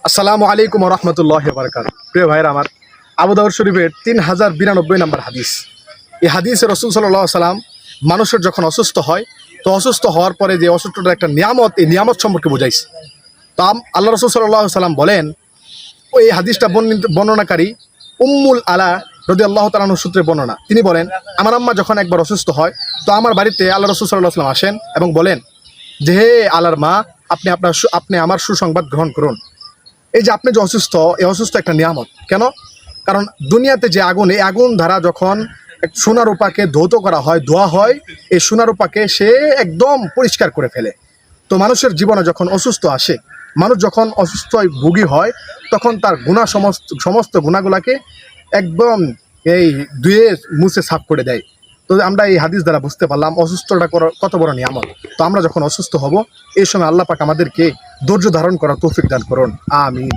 আসসালামু আলাইকুম রহমতুল্লাহি ওয়া বারাকাতুহু। প্রিয় ভাইরা আমার, আবু দাউদ শরীফের 3092 নম্বর হাদিস। এই হাদিসে রাসূল সাল্লাল্লাহু আলাইহি সাল্লাম মানুষের যখন অসুস্থ হয়, তো অসুস্থ হওয়ার পরে যে অসুস্থটার একটা নিয়ামত, এই নিয়ামত সম্পর্কে বুঝাইছে। তো আল্লাহ রাসূল সাল্লাল্লাহু আলাইহি সাল্লাম বলেন, ওই হাদিসটা বর্ণনাকারী উম্মুল আলা রাদিয়াল্লাহু তাআলা আনহা সূত্রে বর্ণনা। তিনি বলেন, আমার আম্মা যখন একবার অসুস্থ হয়, তো আমার বাড়িতে আল্লাহ রাসূল সাল্লাল্লাহু আলাইহি সাল্লাম আসেন এবং বলেন যে, হে আল্লাহর মা, আপনি আমার সুসংবাদ গ্রহণ করুন। এই যে আপনি যে অসুস্থ, এই অসুস্থ একটা নিয়ামত। কেন? কারণ দুনিয়াতে যে আগুন, এই আগুন দ্বারা যখন সোনা রূপাকে ধৌত করা হয়, ধোয়া হয়, এই সোনা রূপাকে সে একদম পরিষ্কার করে ফেলে। তো মানুষের জীবনে যখন অসুস্থ আসে, মানুষ যখন অসুস্থ ভোগী হয়, তখন তার গুণা সমস্ত গুণাগুলাকে একদম এই ধুয়ে মুছে সাফ করে দেয়। তো আমরা এই হাদিস দ্বারা বুঝতে পারলাম অসুস্থটা কত বড় নিয়ামত। তো আমরা যখন অসুস্থ হব, এই সময় আল্লাহ পাক আমাদেরকে ধৈর্য ধারণ করার তৌফিক দান করুন। আমিন।